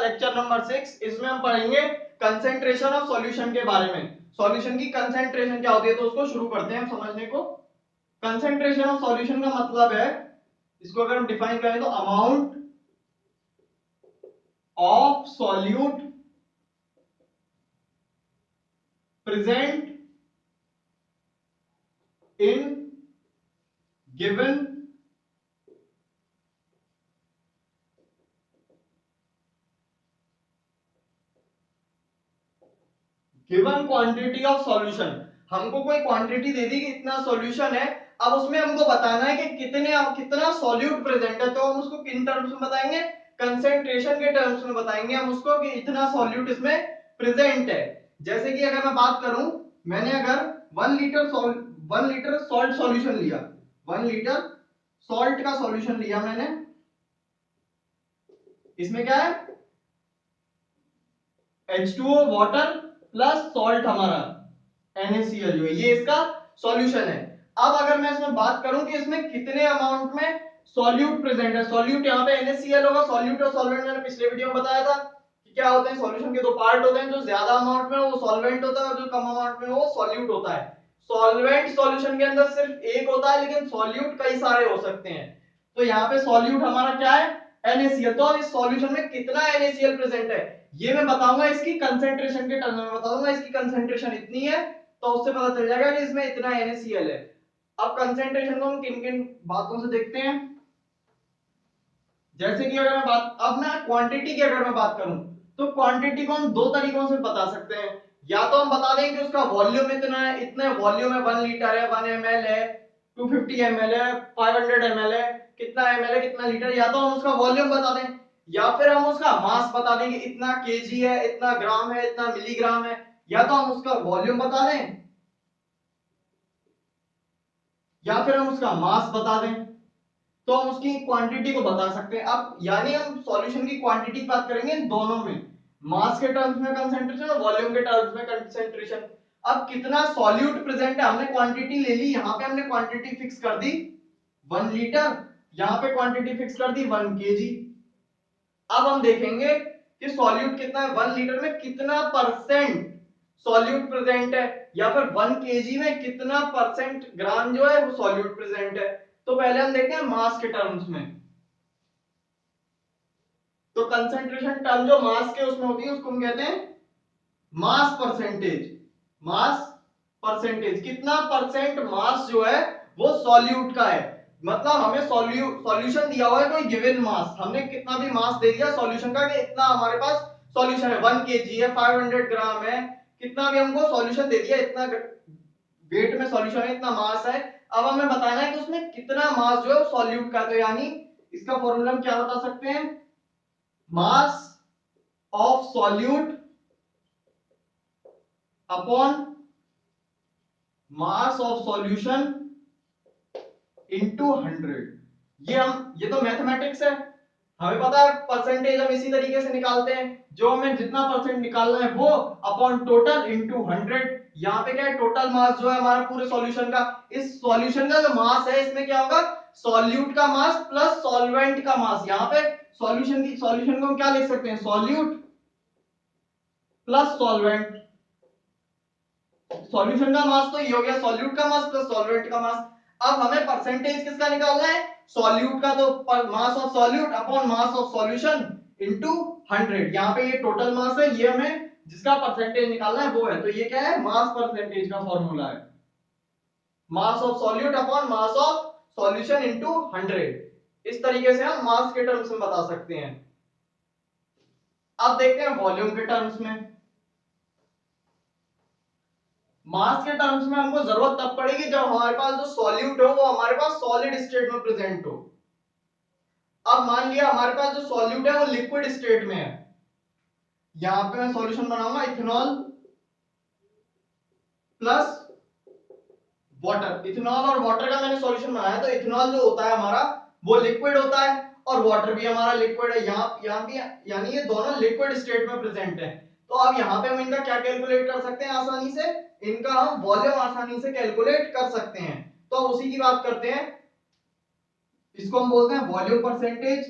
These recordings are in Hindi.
Lecture number 6। इसमें हम पढ़ेंगे कंसेंट्रेशन ऑफ सॉल्यूशन के बारे में। सॉल्यूशन की कंसेंट्रेशन क्या होती है, तो उसको शुरू करते हैं समझने को। कंसेंट्रेशन ऑफ सॉल्यूशन का मतलब है, इसको अगर हम डिफाइन करें तो amount of solute present in given given quantity of solution. हमको कोई क्वांटिटी दे दी कि इतना सॉल्यूशन है, अब उसमें हमको बताना है कि कितना सॉल्यूट प्रेजेंट है, तो हम उसको किन टर्म्स में बताएंगे, कंसेंट्रेशन के टर्म्स में बताएंगे हम उसको कि इतना सॉल्यूट इसमें प्रेजेंट है। जैसे कि अगर मैं बात करूं, मैंने अगर 1 लीटर सॉल्ट सॉल्यूशन लिया, 1 लीटर सॉल्ट का सॉल्यूशन लिया मैंने, इसमें क्या है, H2O वाटर प्लस सॉल्ट हमारा NaCl जो है, ये इसका सॉल्यूशन है। अब अगर मैं इसमें बात करूं कि इसमें कितने अमाउंट में सॉल्यूट प्रेजेंट है, सॉल्यूट यहाँ पे NaCl होगा। सॉल्यूट और सॉल्वेंट मैंने पिछले वीडियो में बताया था कि क्या होते हैं, सॉल्यूशन के दो पार्ट होते हैं, जो ज्यादा अमाउंट में वो सॉल्वेंट होता है और जो कम अमाउंट में वो सॉल्यूट होता है। सॉल्वेंट सॉल्यूशन के अंदर सिर्फ एक होता है, लेकिन सॉल्यूट कई सारे हो सकते हैं। तो यहाँ पे सॉल्यूट हमारा क्या है, NaCl। तो अब इस सॉल्यूशन में कितना NaCl प्रेजेंट है ये मैं बताऊंगा, इसकी कंसेंट्रेशन के टर्म में बताऊंगा। इसकी कंसेंट्रेशन इतनी है तो उससे पता चल जाएगा कि इसमें इतना NaCl है। अब कंसेंट्रेशन को हम किन किन बातों से देखते हैं, जैसे कि अगर मैं बात, अब मैं क्वांटिटी की अगर मैं बात करूं, तो क्वांटिटी को हम दो तरीकों से बता सकते हैं। या तो हम बता दें कि उसका वॉल्यूम इतना है, इतने वॉल्यूम है, 1 लीटर है, 1 ml है, 250 ml है, 500 ml है, कितना ml है, कितना लीटर, या तो हम उसका वॉल्यूम बता दें, या फिर हम उसका मास बता दें कि इतना केजी है, इतना ग्राम है, इतना मिलीग्राम है। या तो हम उसका वॉल्यूम बता दें या फिर हम उसका मास बता दें, तो हम उसकी क्वांटिटी को बता सकते हैं। अब यानी हम सॉल्यूशन की क्वांटिटी की बात करेंगे इन दोनों में, मास के टर्म्स में कंसेंट्रेशन और वॉल्यूम के टर्म्स में कंसेंट्रेशन। अब कितना सॉल्यूट प्रेजेंट है, हमने क्वांटिटी ले ली, यहां पे हमने क्वांटिटी फिक्स कर दी 1 लीटर, यहां पे क्वांटिटी फिक्स कर दी 1 kg। अब हम देखेंगे कि सॉल्यूट कितना है, 1 लीटर में कितना परसेंट सॉल्यूट प्रेजेंट है, या फिर 1 kg में कितना परसेंट ग्राम जो है वो सॉल्यूट प्रेजेंट है। तो पहले हम देखते हैं मास के टर्म्स में। तो कंसेंट्रेशन टर्म जो मास के उसमें होती है उसको हम कहते हैं मास परसेंटेज। मास परसेंटेज, कितना परसेंट मास जो है वो सॉल्यूट का है। मतलब हमें सॉल्यूशन दिया हुआ है कोई गिवन मास, हमने कितना भी मास दे दिया सॉल्यूशन का कि इतना हमारे पास सॉल्यूशन है, 1 kg है, 500 ग्राम है, कितना भी हमको सॉल्यूशन दे दिया, इतना वेट में सॉल्यूशन है, इतना मास है। अब हमें बताना है कि उसमें कितना मास जो है सॉल्यूट का, तो यानी इसका फॉर्मूला हम क्या बता सकते हैं, mass of solute upon mass of solution into 100। ये तो मैथमेटिक्स है, हमें पता है परसेंटेज हम इसी तरीके से निकालते हैं, जो हमें जितना परसेंट निकालना है वो अपॉन टोटल इनटू 100। यहाँ पे क्या है, टोटल मास जो है हमारा पूरे सॉल्यूशन का, इस सॉल्यूशन का जो मास है इसमें क्या होगा, सॉल्यूट का मास प्लस सॉल्वेंट का मास। यहाँ पे सॉल्यूशन को हम क्या लिख सकते हैं, सॉल्यूट प्लस सॉल्वेंट। सॉल्यूशन का मास तो ये हो गया, सॉल्यूट का मास प्लस सॉल्वेंट का मास। अब हमें परसेंटेज किसका निकालना है, सॉल्यूट का, तो mass of solute upon mass of solution into 100। यहाँ पे ये टोटल मास है, ये हमें जिसका परसेंटेज निकालना है वो है, तो ये क्या है, मास परसेंटेज का फॉर्मूला है, mass of solute upon mass of solution into 100। इस तरीके से हम मास के टर्म्स में बता सकते हैं। अब देखते हैं वॉल्यूम के टर्म्स में। मास के टर्म्स में हमको जरूरत तब पड़ेगी जब हमारे पास जो सॉल्यूट हो वो हमारे पास सॉलिड स्टेट में प्रेजेंट हो। अब मान लिया हमारे पास जो सॉल्यूट है वो लिक्विड स्टेट में है, यहां पे मैं सॉल्यूशन बनाऊंगा इथेनॉल प्लस वाटर। इथेनॉल और वाटर का मैंने सॉल्यूशन बनाया, तो इथेनॉल जो होता है हमारा वो लिक्विड होता है और वाटर भी हमारा लिक्विड है, यहाँ भी, यानी ये दोनों लिक्विड स्टेट में प्रेजेंट है। तो अब यहाँ पे हम इनका क्या कैलकुलेट कर सकते हैं आसानी से, इनका हम वॉल्यूम आसानी से कैलकुलेट कर सकते हैं। तो अब उसी की बात करते हैं, इसको हम बोलते हैं वॉल्यूम परसेंटेज।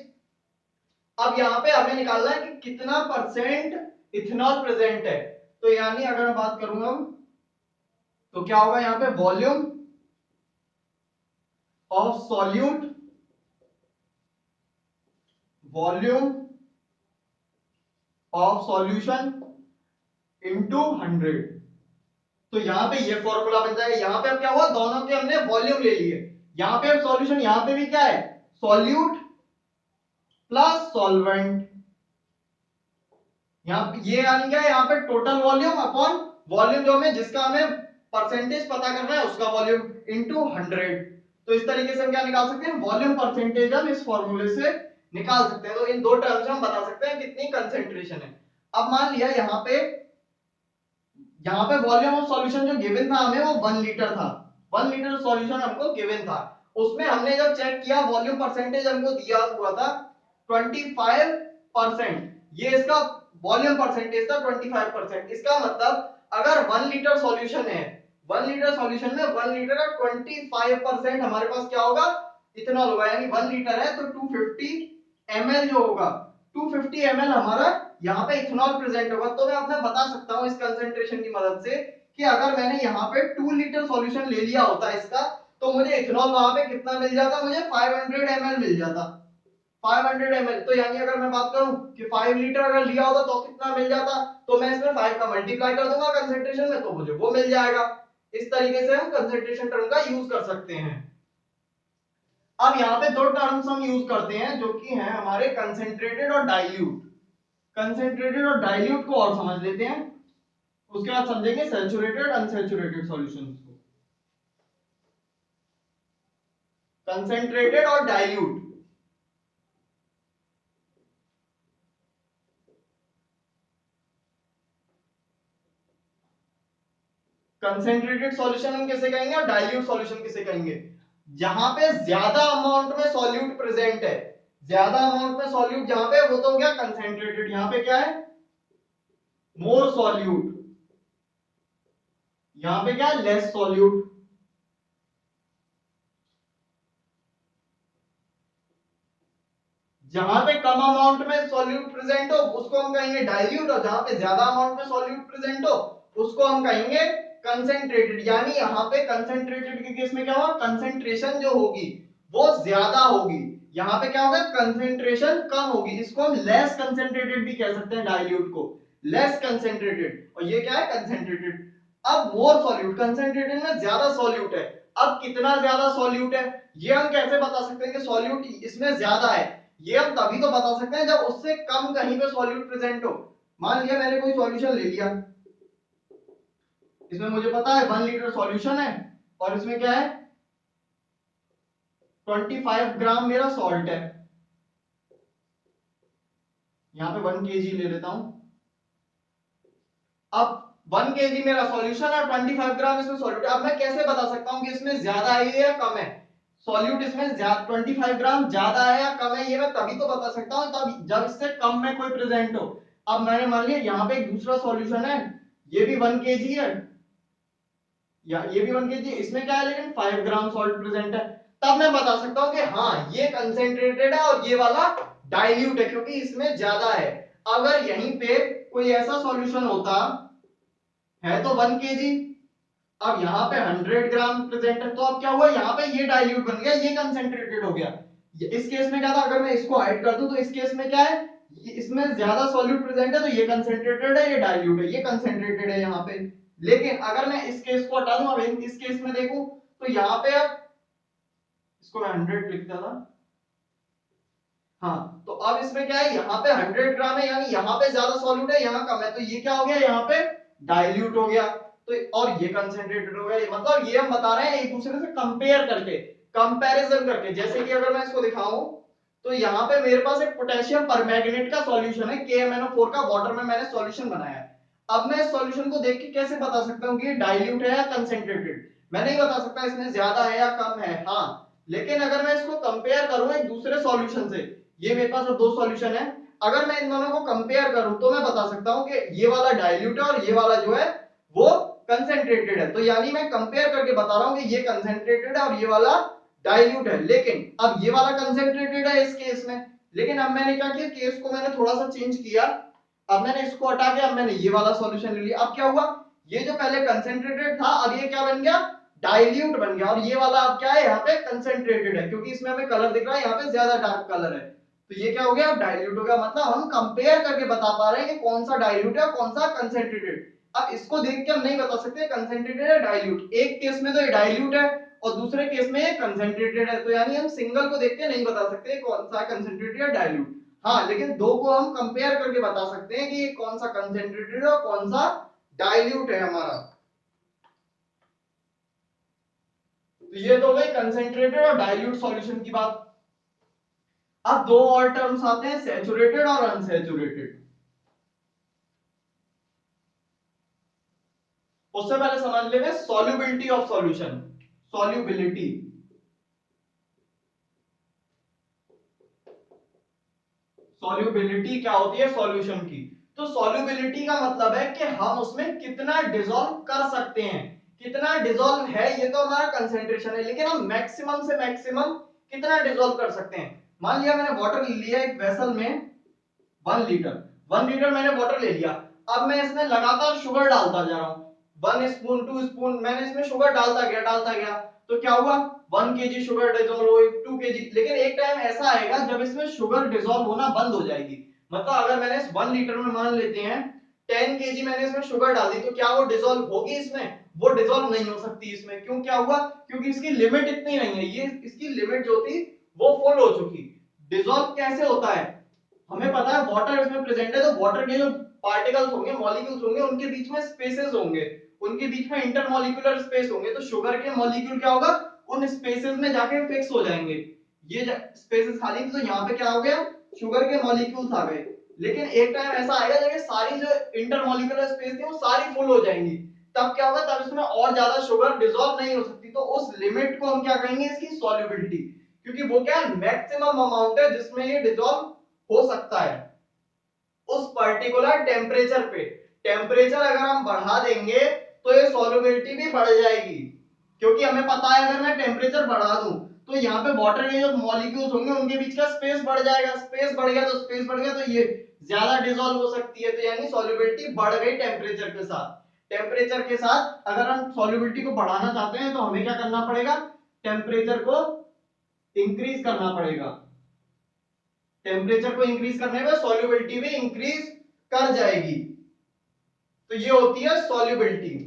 अब यहाँ पे हमें निकालना है कि कितना परसेंट इथेनॉल प्रेजेंट है। तो यानी अगर मैं बात करूंगा तो क्या होगा यहाँ पे, volume of solute, volume of solution into 100। तो यहाँ पे ये फॉर्मूला बन जाएगा। यहाँ पे अब क्या हुआ, दोनों के हमने वॉल्यूम ले लिए, यहाँ पे अब सॉल्यूशन, यहाँ पे भी क्या है, सॉल्यूट प्लस सॉल्वेंट। यहाँ ये यानी क्या है, यहाँ पे टोटल वॉल्यूम अपॉन वॉल्यूम जो हमें, जिसका हमें परसेंटेज पता करना है उसका वॉल्यूम इनटू 100। तो इस तरीके से हम क्या निकाल सकते हैं, वॉल्यूम परसेंटेज हम इस फॉर्मूले से निकाल सकते हैं। तो इन दो टर्म्स में हम बता सकते हैं कितनी कंसेंट्रेशन है। अब मान लिया यहाँ पे वॉल्यूम ऑफ सॉल्यूशन जो गिवन था हमें, वो 1 लीटर था। 1 लीटर सॉल्यूशन हमको गिवन था, उसमें हमने जब चेक किया वॉल्यूम परसेंटेज हमको दिया हुआ था 25%। ये इसका वॉल्यूम परसेंटेज था 25%। इसका मतलब अगर 1 लीटर सॉल्यूशन है, 1 लीटर सॉल्यूशन में 1 लीटर का 25% हमारे पास क्या होगा, इथेनॉल होगा। यानी 1 लीटर है तो 250 ml जो होगा, 250 ml हमारा यहाँ पे इथेनॉल प्रेजेंट होगा। तो मैं अपना बता सकता हूँ इस कंसेंट्रेशन की मदद से कि अगर मैंने यहाँ पे 2 लीटर सॉल्यूशन ले लिया होता है इसका, तो मुझे इथेनॉल वहां पे कितना मिल जाता, मुझे 500 ml मिल जाता, 500 ml। तो यानी अगर मैं बात करूं कि 5 लीटर अगर लिया होता तो कितना मिल जाता, तो मैं इसमें 5 का मल्टीप्लाई कर दूंगा कंसेंट्रेशन में, तो मुझे वो मिल जाएगा। इस तरीके से हम कंसेंट्रेशन टर्म का यूज कर सकते हैं। अब यहाँ पे दो टर्म्स हम यूज करते हैं जो कि हैं हमारे कंसेंट्रेटेड और डाइल्यूट। कंसेंट्रेटेड और डाइल्यूट को और समझ लेते हैं, उसके बाद समझेंगे सैचुरेटेड अनसैचुरेटेड सॉल्यूशंस को। कंसेंट्रेटेड और डाइल्यूट, कंसेंट्रेटेड सॉल्यूशन हम किसे कहेंगे और डाइल्यूट सॉल्यूशन किसे कहेंगे, जहां पे ज्यादा अमाउंट में सॉल्यूट प्रेजेंट है। ज्यादा अमाउंट में सॉल्यूट जहां पे, वो तो हो गया कंसेंट्रेटेड। यहां पे क्या है, मोर सॉल्यूट, यहां पे क्या है, लेस सॉल्यूट। जहां पे कम अमाउंट में सॉल्यूट प्रेजेंट हो उसको हम कहेंगे डाइल्यूट, और जहां पे ज्यादा अमाउंट में सॉल्यूट प्रेजेंट हो उसको हम कहेंगे कंसेंट्रेटेड। यानी यहाँ पे कंसेंट्रेटेड के केस में क्या होगा, कंसेंट्रेशन जो होगी वो ज्यादा होगी, यहाँ पे क्या होगा, कंसेंट्रेशन कम होगी। इसको हम लेस कंसेंट्रेटेड भी कह सकते हैं, डाइल्यूट को लेस कंसेंट्रेटेड, और ये क्या है, कंसेंट्रेटेड। अब मोर सॉल्यूट, कंसेंट्रेटेड में ज्यादा सॉल्यूट है। अब कितना ज्यादा सॉल्यूट है ये हम कैसे बता सकते हैं कि सॉल्यूट इसमें ज्यादा है, ये हम तभी तो बता सकते हैं जब उससे कम कहीं पे सॉल्यूट प्रेजेंट हो। मान लिया मैंने कोई सॉल्यूशन ले लिया, इसमें मुझे पता है 1 लीटर सॉल्यूशन है और इसमें क्या है, 25 ग्राम मेरा सॉल्ट है। यहां पे 1 केजी ले लेता हूं। अब 1 केजी मेरा सॉल्यूशन है, 25 ग्राम इसमें सॉल्यूट है। अब मैं कैसे बता सकता हूं कि इसमें ज्यादा है या कम है, सॉल्यूट इसमें 25 ग्राम ज्यादा है या कम है, ये मैं तभी तो बता सकता हूं तब जब इससे कम में कोई प्रेजेंट हो। अब मैंने मान लिया यहाँ पे एक दूसरा सॉल्यूशन है, ये भी 1 केजी है, या ये भी 1 केजी, इसमें क्या है लेकिन 5 ग्राम सॉल्ट प्रेजेंट है। तब मैं बता सकता हूं कि हाँ ये कंसेंट्रेटेड है और ये वाला डाइल्यूट है, क्योंकि इसमें ज्यादा है। अगर यहीं पे कोई ऐसा सॉल्यूशन होता है तो 1 केजी, अब यहाँ पे 100 ग्राम प्रेजेंट है, तो अब क्या हुआ, यहाँ पे ये डाइल्यूट बन गया, ये कंसेंट्रेटेड हो गया। इस केस में क्या था, अगर मैं इसको हाइड कर दूं तो इस केस में क्या है, इसमें ज्यादा सॉल्यूट प्रेजेंट है तो ये कंसेंट्रेटेड है, ये डाइल्यूट है, ये कंसेंट्रेटेड है यहाँ पे। लेकिन अगर मैं इस केस को हटा दूं, अब इस केस में देखूं तो यहाँ पे अब इसको मैं 100 लिखता था, हाँ, तो अब इसमें क्या है, यहाँ पे 100 ग्राम है, यानी यहाँ पे ज्यादा सॉल्यूट है, यहाँ कम है, तो ये क्या हो गया, यहाँ पे डाइल्यूट हो गया। तो और ये कंसेंट्रेटेड हो गया। ये मतलब ये हम बता रहे हैं एक दूसरे से कंपेयर करके, कंपैरिजन करके। जैसे कि अगर मैं इसको दिखाऊं तो यहाँ पे मेरे पास एक पोटेशियम परमैंगनेट का सॉल्यूशन है, KMnO4 का, वाटर में मैंने सॉल्यूशन बनाया है। अब मैं इस सॉल्यूशन को देख के कैसे बता सकता हूँ कि ये डाइल्यूट है या कंसेंट्रेटेड, मैं नहीं बता सकता इसमें ज्यादा है या कम है, हाँ। लेकिन अगर मैं इसको कंपेयर करूं एक दूसरे सॉल्यूशन से, ये मेरे पास अब दो सॉल्यूशन है, अगर मैं इन दोनों को कंपेयर करूं तो मैं बता सकता हूं कि ये वाला डाइल्यूट है और ये वाला जो है वो कंसेंट्रेटेड है। तो यानी मैं कंपेयर करके बता रहा हूं कि ये कंसेंट्रेटेड है और ये वाला डाइल्यूट है। लेकिन अब ये वाला कंसेंट्रेटेड है इस केस में, लेकिन अब मैंने क्या किया, केस को मैंने थोड़ा सा चेंज किया, अब मैंने इसको हटा के अब मैंने ये वाला सॉल्यूशन ले लिया। अब क्या हुआ, ये जो पहले कंसेंट्रेटेड था अब ये क्या बन गया, डाइल्यूट बन गया। और ये वाला अब क्या है, यहाँ पे कंसेंट्रेटेड है, क्योंकि इसमें हमें कलर दिख रहा है, यहाँ पे ज्यादा डार्क कलर है, तो ये क्या हो गया, अब डाइल्यूट हो गया। मतलब हम कंपेयर करके बता पा रहे हैं कि कौन सा डाइल्यूट है और कौन सा कंसेंट्रेटेड। अब इसको देख के हम नहीं बता सकते कंसेंट्रेटेड है डाइल्यूट, एक केस में तो ये डाइल्यूट है और दूसरे केस में ये कंसेंट्रेटेड है, तो यानी हम सिंगल को देख के नहीं बता सकते कौन सा कंसेंट्रेटेड है डाइल्यूट। हाँ, लेकिन दो को हम कंपेयर करके बता सकते हैं कि ये कौन सा कंसेंट्रेटेड है और कौन सा डाइल्यूट है हमारा। तो ये तो हो गई कंसेंट्रेटेड और डाइल्यूट सॉल्यूशन की बात। अब दो और टर्म्स आते हैं, सैचुरेटेड और अनसैचुरेटेड। उससे पहले समझ लेंगे solubility of solution. Solubility, solubility क्या होती है सॉल्यूशन की। तो सॉल्युबिलिटी का मतलब है कि हम उसमें कितना डिसॉल्व कर सकते हैं, कितना डिसॉल्व है, ये तो हमारा कंसेंट्रेशन है, लेकिन हम मैक्सिमम से मैक्सिमम कितना डिसॉल्व कर सकते हैं। मान लिया मैंने वाटर ले लिया एक वेसल में 1 लीटर, 1 लीटर मैंने वाटर ले लिया, अब मैं इसमें लगातार शुगर डालता जा रहा हूं, 1 स्पून 2 स्पून मैंने इसमें शुगर डालता गया, तो क्या हुआ, 1 kg शुगर डिसॉल्व हुई, 2 kg, लेकिन एक टाइम ऐसा आएगा जब इसमें शुगर डिसॉल्व होना बंद हो जाएगी। मतलब अगर मैंने इस 1 लीटर में मान लेते हैं 10 kg मैंने इसमें शुगर डाल दी, तो क्या वो डिसॉल्व होगी इसमें, वो डिसॉल्व नहीं हो सकती इसमें। क्यों, क्या हुआ, क्योंकि इसकी लिमिट इतनी नहीं है, ये इसकी लिमिट जो थी वो फुल हो चुकी। डिसॉल्व कैसे होता है, हमें पता है वाटर इसमें प्रेजेंट है, तो वाटर के जो पार्टिकल्स होंगे, मॉलिक्यूल्स होंगे, उनके बीच में स्पेसेस होंगे, उनके बीच में इंटरमॉलिक्यूलर स्पेस होंगे, तो शुगर के मॉलिक्यूल क्या होगा, उन स्पेसेस में जाके फिक्स हो जाएंगे। ये स्पेसेस खाली थी तो यहाँ पे क्या हो गया, शुगर के मॉलिक्यूल्स आ गए। लेकिन एक टाइम ऐसा आएगा जब ये सारी जो इंटरमॉलिक्यूलर स्पेस थी वो सारी फुल हो जाएंगी, तब क्या होगा, तब इसमें और ज्यादा शुगर डिसॉल्व नहीं हो सकती, तो उस लिमिट को हम क्या कहेंगे, इसकी सॉल्युबिलिटी, क्योंकि वो क्या है, मैक्सिमम अमाउंट है जिसमें ये डिसॉल्व हो सकता है उस पर्टिकुलर टेम्परेचर पे। टेम्परेचर अगर हम बढ़ा देंगे तो ये सॉल्युबिलिटी भी बढ़ जाएगी, क्योंकि हमें पता है अगर मैं टेम्परेचर बढ़ा दूं तो यहाँ पे वाटर के जो मॉलिक्यूल्स होंगे उनके बीच का स्पेस बढ़ जाएगा, स्पेस बढ़ गया तो स्पेस बढ़ गया तो ये ज्यादा डिसॉल्व हो सकती है, तो यानी सॉल्युबिलिटी बढ़ गई टेम्परेचर के साथ। टेम्परेचर के साथ अगर हम सॉल्युबिलिटी को बढ़ाना चाहते हैं तो हमें क्या करना पड़ेगा, टेम्परेचर को इंक्रीज करना पड़ेगा। टेम्परेचर को इंक्रीज करने पे सॉल्युबिलिटी भी इंक्रीज कर जाएगी, तो ये होती है सॉल्युबिलिटी।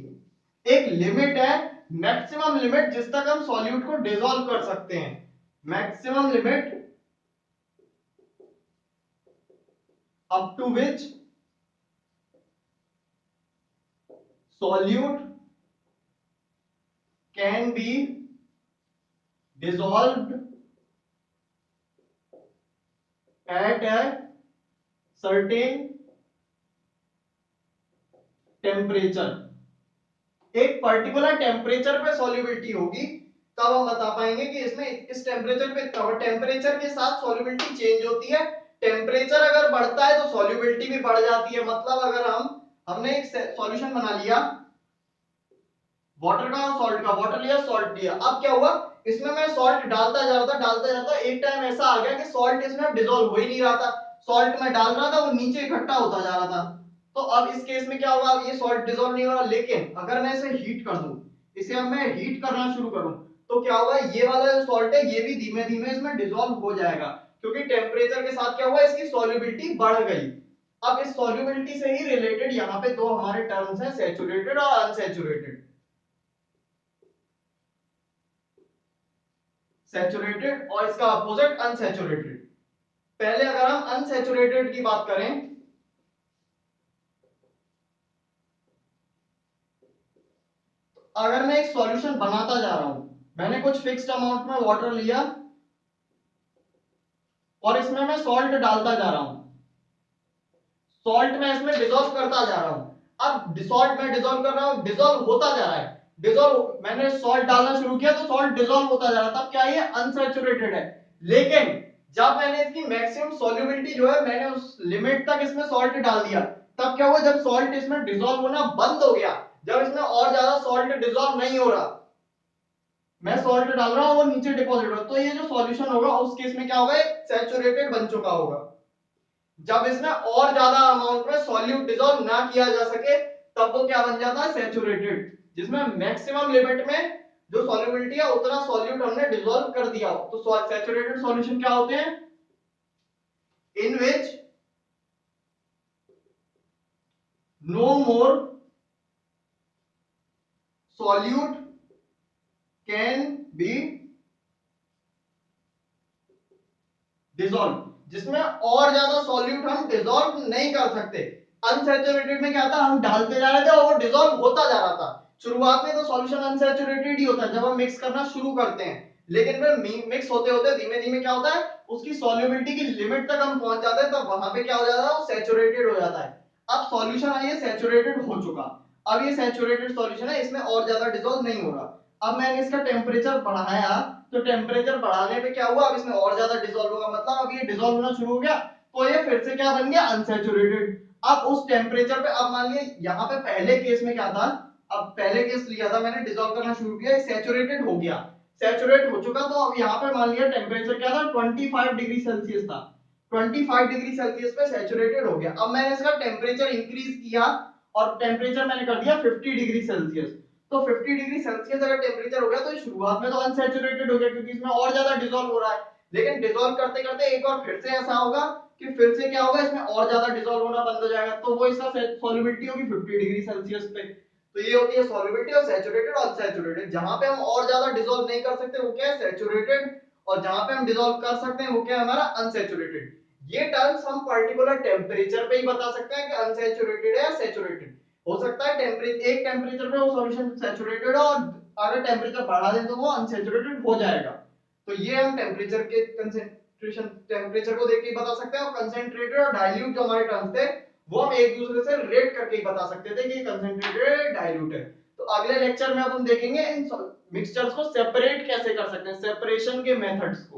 एक लिमिट है, मैक्सिमम लिमिट जिस तक हम सॉल्यूट को डिसॉल्व कर सकते हैं, maximum limit up to which solute can be dissolved at a certain temperature। एक पर्टिकुलर टेम्परेचर पे सॉल्युबिलिटी होगी, तब हम बता पाएंगे कि इसमें इस टेम्परेचर पे इतना होगा। टेम्परेचर के साथ सॉल्युबिलिटी चेंज होती है, टेम्परेचर अगर बढ़ता है तो सॉल्युबिलिटी भी बढ़ जाती है। मतलब अगर हमने एक सॉल्यूशन बना लिया वाटर का और सॉल्ट का, वाटर लिया सॉल्ट लिया, अब क्या हुआ, इसमें मैं सॉल्ट डालता जाता, एक टाइम ऐसा आ गया कि सॉल्ट इसमें डिसॉल्व हो ही नहीं रहा था, सॉल्ट मैं डाल रहा था वो नीचे इकट्ठा होता जा रहा था। तो अब इस केस में क्या होगा, अब ये सॉल्ट डिसॉल्व नहीं हो रहा, लेकिन अगर मैं इसे हीट कर दूं, इसे अब मैं हीट करना शुरू करूं, तो क्या होगा, ये वाला जो सॉल्ट है ये भी धीमे धीमे इसमें डिसॉल्व हो जाएगा, क्योंकि टेम्परेचर के साथ क्या हुआ, इसकी सॉल्युबिलिटी बढ़ गई। अब इस सॉल्युबिलिटी से ही रिलेटेड यहाँ पे दो हमारे टर्म्स हैं, सैचुरेटेड और अनसैचुरेटेड। सैचुरेटेड और इसका अपोजिट अनसैचुरेटेड। पहले अगर हम अनसैचुरेटेड की बात करें, अगर मैं एक सॉल्यूशन बनाता जा रहा हूं, मैंने कुछ फिक्स्ड अमाउंट में वाटर लिया और इसमें मैं सॉल्ट डालता जा रहा हूं, सॉल्ट मैं इसमें डिसॉल्व करता जा रहा हूं, अब डिसॉल्ट मैं डिसॉल्व कर रहा हूं, डिसॉल्व होता जा रहा है, डिसॉल्व मैंने सॉल्ट डालना शुरू किया तो सॉल्ट डिसॉल्व होता जा रहा है, तब क्या ये अनसैचुरेटेड है। लेकिन जब मैंने इसकी मैक्सिमम सॉल्युबिलिटी जो है मैंने उस लिमिट तक इसमें सॉल्ट डाल दिया, तब क्या हुआ, जब सॉल्ट इसमें डिसॉल्व होना बंद हो गया, जब इसमें और ज्यादा सॉल्ट डिसॉल्व नहीं हो रहा, मैं सॉल्ट डाल रहा हूं, वो नीचे डिपॉजिट होगा, तो ये जो सॉल्यूशन होगा उस केस में क्या होगा, एक सैचुरेटेड बन चुका होगा। जब इसमें और ज्यादा अमाउंट में सॉल्यूट डिसॉल्व ना किया जा सके तब वो क्या बन जाता है, सैचुरेटेड, जिसमें मैक्सिमम लिमिट में जो सॉल्युबिलिटी है उतना सॉल्यूट हमने डिसॉल्व कर दिया हो। तो सैचुरेटेड सॉल्यूशन क्या होते हैं, in which no more solute can be dissolve, जिसमें और ज्यादा सॉल्यूट हम डिसॉल्व नहीं कर सकते। अनसैचुरेटेड में क्या था, हम डालते जा रहे थे और वो डिसॉल्व होता जा रहा था। शुरुआत में तो सॉल्यूशन अनसैचुरेटेड ही होता है जब हम मिक्स करना शुरू करते हैं, लेकिन फिर मिक्स होते होते धीमे धीमे क्या होता है, उसकी सॉल्युबिलिटी की लिमिट तक हम पहुंच जाते हैं, तब वहां पे क्या हो जाता है, वो सैचुरेटेड हो जाता है। अब सॉल्यूशन ये सैचुरेटेड हो चुका, अब ये सैचुरेटेड सॉल्यूशन है, इसमें और ज्यादा डिसॉल्व नहीं होगा। अब मैंने इसका टेम्परेचर बढ़ाया, तो टेम्परेचर बढ़ाने पे क्या हुआ, अब इसमें और ज्यादा डिसॉल्व होगा, मतलब अब ये डिसॉल्व होना शुरू हो गया, तो ये फिर से क्या बन गया, अनसैचुरेटेड। अब उस टेम्परेचर पे, अब मान लिया यहाँ पे पहले केस में क्या था, अब पहले केस लिया था मैंने, डिसॉल्व करना शुरू किया, सैचुरेटेड हो गया, सैचुरेट हो चुका, तो अब यहाँ पे मान लिया टेम्परेचर क्या था, 25 डिग्री सेल्सियस था, 25 डिग्री सेल्सियस पे सैचुरेटेड हो गया। अब मैंने इसका टेम्परेचर इंक्रीज किया और टेम्परेचर मैंने कर दिया 50 डिग्री सेल्सियस। तो 50 डिग्री सेल्सियस अगर टेम्परेचर हो गया तो शुरुआत में तो अनसैचुरेटेड हो गया क्योंकि इसमें और ज्यादा डिसॉल्व हो रहा है, लेकिन डिसॉल्व करते करते एक और फिर से ऐसा होगा कि फिर से क्या होगा, इसमें और ज्यादा डिसॉल्व होना बंद हो जाएगा, तो वो इसका सॉल्युबिलिटी होगी 50 डिग्री सेल्सियस पे। तो ये होती है सॉल्युबिलिटी ऑफ सैचुरेटेड और अनसैचुरेटेड। जहां पे हम और ज्यादा डिसॉल्व नहीं कर सकते वो क्या है, सैचुरेटेड, और जहां पे हम डिसॉल्व कर सकते हैं वो क्या है, हमारा अनसैचुरेटेड। ये टर्म्स हम पर्टिकुलर टेम्परेचर पे ही बता सकते हैं कि अनसैचुरेटेड है या सैचुरेटेड। हो सकता है टेम्परेचर, एक टेम्परेचर पे वो सॉल्यूशन सैचुरेटेड हो और अगर टेम्परेचर बढ़ा दें तो वो अनसैचुरेटेड हो जाएगा। तो ये हम टेम्परेचर के कंसंट्रेशन, टेम्परेचर को देख के बता सकते हैं, और कंसंट्रेटेड और डाइल्यूट जो हमारे टर्म्स थे वो हम एक दूसरे से रेट करके ही बता सकते थे कि कंसंट्रेटेड है डाइल्यूट है। तो अगले लेक्चर में अब हम देखेंगे इन मिक्सचर्स को सेपरेट कैसे कर सकते हैं, सेपरेशन के मेथड्स को।